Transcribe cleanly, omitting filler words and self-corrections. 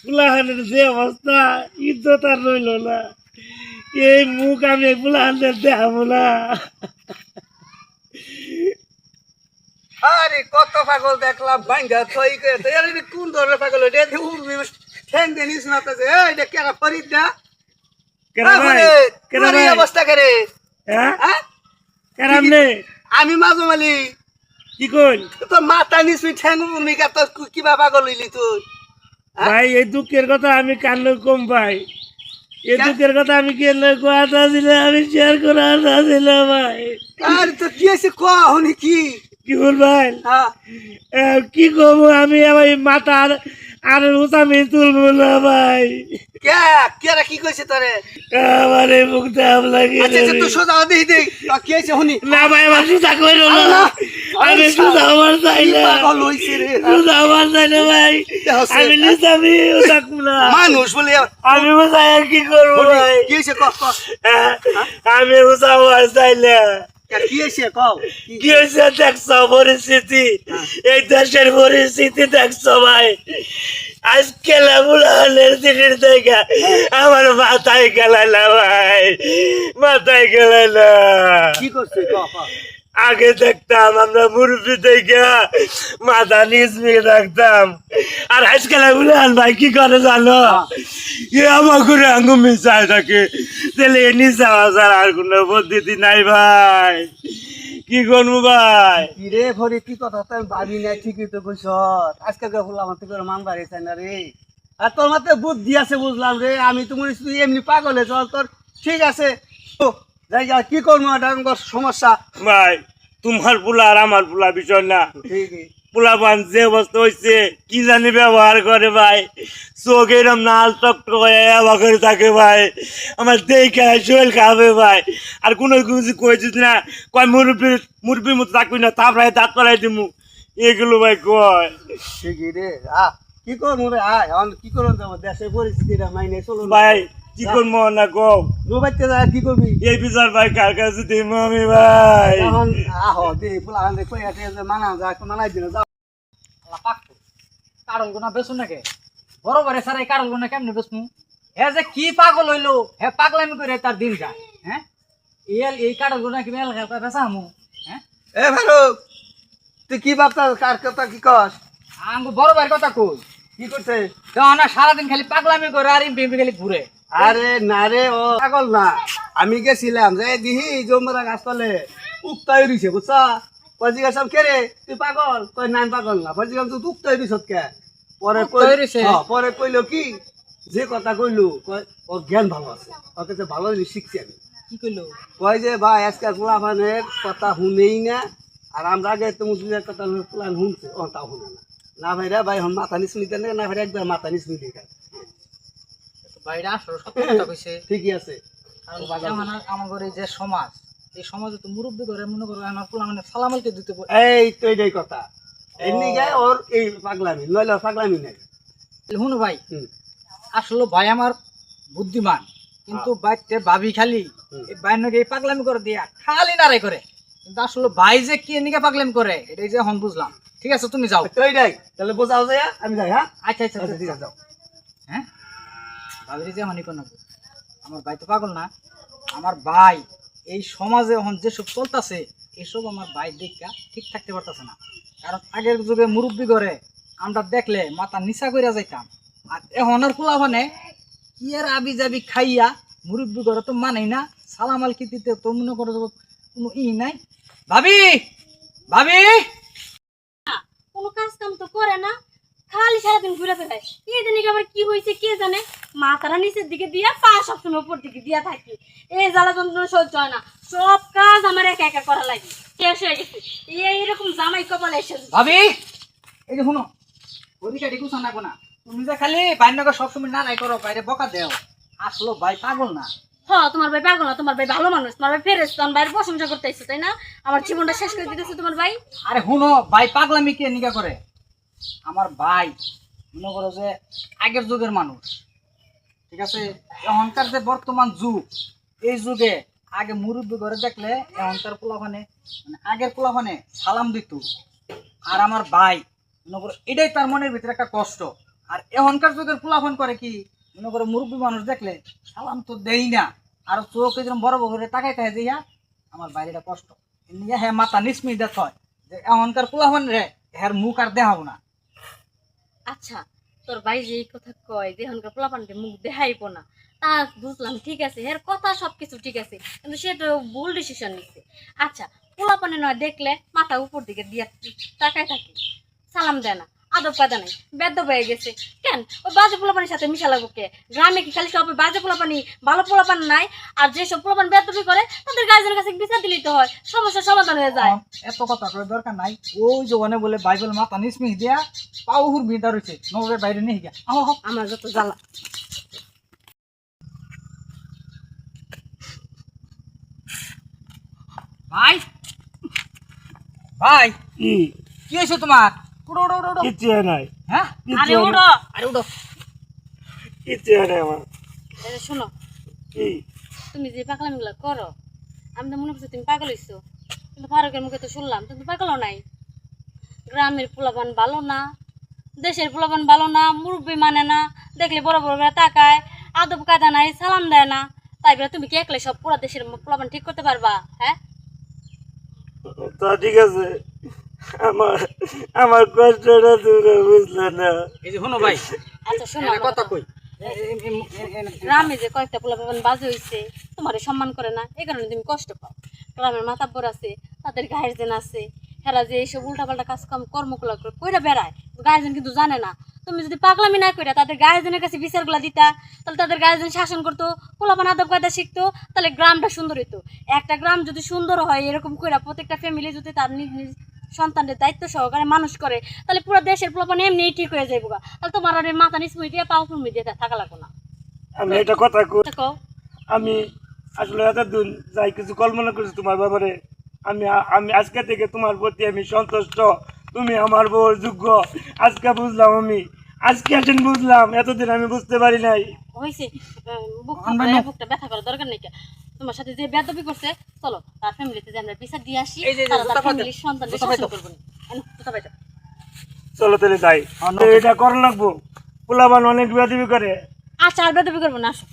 ফুলাহানের যে অবস্থা ইজ্জত আর রইল না। এই মুখ আমি ফুলাহানের দেখাবো না। আরে কত পাগল দেখলাম ভাঙ্গা থই করে তো এর কোন ধরনের পাগল এটা উড়বি ঠ্যাং দিয়ে নিস না তো এটা কেরা ফরিদ না কেরা ভাই কেরা ভাই অবস্থা করে হ্যাঁ হ্যাঁ কেরাম নে আমি মাজু মালি কি কইল তো মাথা নিস ঠ্যাং উড়বি কা তো কিবা পাগল হইলি তুই ভাই এই দুঃখের কথা আমি কান্না কম ভাই। এই দুঃখের কথা আমি কেন কথা ছিল আমি শেয়ার করা ছিল ভাই। আরে তো কি আছে ক হনি কি বল ভাই হ্যাঁ কি করবো আমি আমার মাথার আর উতামি তুলবো না ভাই। কে কেরা কি কইছে তোরে আমার এই মুখটা আম লাগে আচ্ছা আচ্ছা তুই সোজা দেই দেই কি আছে হনি না ভাই আমার সুতা কইরো না। আমি সুতা আমার চাই না পাগল হইছে রে সুতা আমার চাই না ভাই। আমি নিসামি থাকবো না মানুষ বলে আমি উসাই কি করবো ভাই। কি আছে ক ক আমি উসা আমার চাই না। কি আছে কও কি হয়েছে দেখছো পরিস্থিতি এই দেশের পরিস্থিতি দেখছো ভাই। আজকে বুড়ানের দিনের থেকে আমার মাথায় গেলাই না ভাই মাথায় গেলাই না। কি করছে ক ক আগে দেখতাম আমরা মুরব্বী থেকে মাথা নিচ নিয়ে রাখতাম আর আজকাল বুড়ান ভাই কি করে জানো এ আমার করে আঙ্গুল মিশায় থাকে তাহলে এ নিচা ছাড়া আর কোনো পদ্ধতি নাই ভাই। কি করবো ভাই কি রে ভরে কি কথা তো আমি ভাবি না ঠিকই তো কইছ আজকে ফুল আমার তো করে মান বাড়ি চাই না রে আর তোর মাথায় বুদ্ধি আছে বুঝলাম রে আমি তো মনে তুই এমনি পাগলে চল তোর ঠিক আছে ও যাই যা কি করবো এটা আমার সমস্যা ভাই তোমার পোলা আর আমার পোলা বিষয় না। ঠিকই পোলা পান যে অবস্থা হয়েছে কি জানি ব্যবহার করে ভাই চোখ এরম নাল টকটক করে থাকে ভাই আমার দেখে শৈল খাবে ভাই আর কোনো কিছু কইছিস না কয় মুরব্বীর মতো থাকবি না তারপরে দাঁত পালাই দিমু এগুলো ভাই কয়। ঠিকই রে কি করবো রে এখন কি করবো যাবো দেশের পরিস্থিতিটা মাইনে চলুন ভাই কি করবো না কও মোবাইলতে যা কি করবি এই বিচার ভাই কার কাছে দিমু আমি ভাই। এখন আহো দে ফুল আনতে কই আছে মানা যা মানাই দিন যাও কারল গোনা বেসু নাকি বরাবরে স্যার এই কারল গোনা কেমনে বেসমু হে যে কি পাগল হইলো হে পাগলামি করে তার দিন যায় হ্যাঁ এই কারল গোনা কি মেল খেলতে বেসামু হ্যাঁ এ ফারুক তুই কি ভাবতা কার কথা কি কস আঙ্গু বরাবর কথা কই কি করছে তখন না সারাদিন খালি পাগলামি করে আর ইম্পি খালি ঘুরে আরে না রে ও পাগল না আমি গেছিলাম যে দিহি জমরা গাছতলে উক্তাই রইছে বুঝছা কজি গাছাম কে রে তুই পাগল কই নাম পাগল না কজি গাছ তুই উক্তাই রইছত কে পরে উক্তাই রইছে? পরে কইলো কি যে কথা কইলো কয় ওর জ্ঞান ভালো আছে ওর কাছে ভালো জিনিস শিখছি আমি কি কইলো কয় যে ভাই আজকে পোলাপানের কথা শুনেই না আর আমরা আগে তো মুসলিমের কথা প্লান শুনছে ও তা শুনে না না ভাই রে ভাই হন মাথা নিচ নিতে না ভাই একদম মাথা নিচ নিতে বাইরে আসলো সত্য কথা কইছে ঠিকই আছে কারণ এখন আমার ঘরে যে সমাজ এই সমাজে তো মুরব্বী করে মনে করো আমার পোলা মানে সালামালকে দিতে এই তো এটাই কথা এমনি গায়ে ওর এই পাগলামি নইলে ওর পাগলামি নাই শুনো ভাই হুম। আসলে ভাই আমার বুদ্ধিমান কিন্তু বাইতে ভাবি খালি এই বাইনকে এই পাগলামি করে দিয়া খালি নারাই করে কিন্তু আসলে ভাই যে কি নিকে পাগলামি করে এটাই যে হন বুঝলাম ঠিক আছে তুমি যাও তো এইটাই তাহলে বোঝাও যায় আমি যাই হ্যাঁ আচ্ছা আচ্ছা আচ্ছা ঠিক আছে যাও হ্যাঁ ভাবির যে হনি কোন আমার ভাই তো পাগল না আমার ভাই এই সমাজে এখন যেসব চলতেছে এসব আমার ভাই দেখা ঠিক থাকতে পারতেছে না কারণ আগের যুগে মুরব্বী করে আমরা দেখলে মাথা নিচা করে যাইতাম আর এখনের পোলাপানে কি আর আবি যাবি খাইয়া মুরব্বী করে তো মানেই না সালামাল কি দিতে তো মনে করে কোনো নাই ভাবি ভাবি কোনো কাজ কাম তো করে না খালি সারাদিন ঘুরে বেড়ায় এই দিন আবার কি হয়েছে কে জানে মাথাটা নিচের দিকে দিয়া পা সবসময় উপর দিকে দিয়া থাকি এই জ্বালা যন্ত্রণা সহ্য হয় না সব কাজ আমার একা একা করা লাগে শেষ হয়ে গেছে এইরকম জামাই কপালে এসে ভাবি এই যে শুনো ওদিকে ডিকুছা না কোনা তুমি যে খালি বাইনকে সবসময় না নাই করো বাইরে বকা দেও আসলো ভাই পাগল না তোমার ভাই পাগল না তোমার ভাই ভালো মানুষ তোমার ভাই ফেরেস তোমার ভাইয়ের প্রশংসা করতে এসছো তাই না আমার জীবনটা শেষ করে দিতেছে তোমার ভাই আরে শুনো ভাই পাগলামি কে নিকা করে আমার ভাই মনে করো যে আগের যুগের মানুষ ঠিক আছে এখনকার যে বর্তমান যুগ এই যুগে আগে মুরব্বী করে দেখলে এখনকার পোলাপানে মানে আগের পোলাপানে সালাম দিত আর আমার ভাই মনে করো এটাই তার মনের ভিতরে একটা কষ্ট আর এখনকার যুগের পোলাফোন করে কি মনে করে মুরব্বী মানুষ দেখলে সালাম তো দেই না, আর চোখ যেরকম বড় বড় করে তাকাই থাকে দিয়া আমার বাইরেটা কষ্ট নিয়ে হ্যাঁ মাথা নিসমি দেখ হয় যে এখনকার পোলাফোন রে হ্যার মুখ আর দেখাবো না। আচ্ছা তোর ভাই যে এই কথা কয় যে এখনকার পোলাপানকে মুখ দেখাইবো না, তা বুঝলাম, ঠিক আছে, এর কথা সবকিছু ঠিক আছে, কিন্তু সে তো ভুল ডিসিশন নিচ্ছে। আচ্ছা পোলাপানে নয় দেখলে মাথা উপর দিকে দিয়ে তাকায় থাকে, সালাম দেয় না, আদব কাদা নাই, বেদ্য হয়ে গেছে কেন? ওই বাজে পোলাপানির সাথে মিশা লাগবো কে? গ্রামে কি খালি সব বাজে পোলাপানি, ভালো পোলাপান নাই? আর যেসব পোলাপান বেদ্যবি করে তাদের গার্জেনের কাছে বিচার দিলেই তো হয়, সমস্যার সমাধান হয়ে যায়। এত কথা করে দরকার নাই, ওই যে ওনে বলে বাইবেল মাথা নিসমি দিয়া পাউহুর বিদা রয়েছে নগরের বাইরে নিয়ে গিয়া আমার যত জ্বালা। ভাই ভাই কি কি হয়েছে তোমার? উড়ো উড়ো উড়ো উড়ো। কিচ্ছু নাই, হ্যাঁ আরে উড়ো, আরে উড়ো। কিচ্ছু নাই আমার। এই যে শোনো, কি তুমি যে পাগলামিগুলো করো আমি তো মনে করছি তুমি পাগল হইছো, কিন্তু ফারুকের মুখে তো শুনলাম তুমি পাগলও নাই। গ্রামের পোলাপান ভালো না, দেশের পোলাপান ভালো না, মুরব্বী মানে না, দেখলে বড় বড় করে তাকায়, আদব কায়দা নাই, সালাম দেয় না, তাই বলে তুমি কি একলে সব পুরা দেশের পোলাপান ঠিক করতে পারবা? হ্যাঁ তা ঠিক আছে, আমার আমার কষ্টটা তুমি বুঝলে না। এই যে শোনো ভাই আচ্ছা শোনো একটা আমার কথা কথা। কই গ্রামে যে কয়েকটা পোলাপান বাজে হইছে তোমারে সম্মান করে না, এই কারণে তুমি কষ্ট পাও। গ্রামের মাতাব্বর আছে, তাদের গার্জেন আছে, হেরা যে এইসব উল্টাপাল্টা কাজ কাম কর্মগুলো করে কইরা বেড়ায়, গার্জেন কিন্তু জানে না। তুমি যদি পাগলামি না কইরা তাদের গার্জেনের কাছে বিচারগুলো দিতা, তাহলে তাদের গার্জেন শাসন করতো, পোলাপান আদব কায়দা শিখতো, তাহলে গ্রামটা সুন্দর হইতো। একটা গ্রাম যদি সুন্দর হয় এরকম কইরা প্রত্যেকটা ফ্যামিলি যদি তার নিজ নিজ সন্তানদের দায়িত্ব সহকারে মানুষ করে, তাহলে পুরো দেশের পোলাপান এমনিই ঠিক হয়ে যাইব। তাহলে তোমার আর এই মাথা নিচমুই দিয়ে পাও ফুলমি দিয়ে থাকা লাগবো না। আমি এটা কথা কই, দেখো আমি আসলে এতদিন যাই কিছু কল্পনা করছি তোমার ব্যাপারে, আমি আমি আজকে থেকে তোমার প্রতি আমি সন্তুষ্ট, তুমি আমার বউর যোগ্য। আজকে বুঝলাম, আমি আজকে একদিন বুঝলাম, এতদিন আমি বুঝতে পারি নাই। হয়েছে, আনবেন না। বুকটা ব্যথা করার দরকার নেই। তোমার সাথে যে বেয়াদবি করছে, চলো তার ফ্যামিলিতে যে আমরা বিচার দিয়ে আসি, এই যে তারা জুতা তার পাইতো, ফ্যামিলির সন্তানদের জুতা পাইতো। শাসন করবো না। জুতা পাইতো। চলো তাহলে যাই, হ্যাঁ, তো এটা করা লাগবো। পোলাবান অনেক বিয়াদিবি করে। আচ্ছা আর বেয়াদবি করবো না, আসো।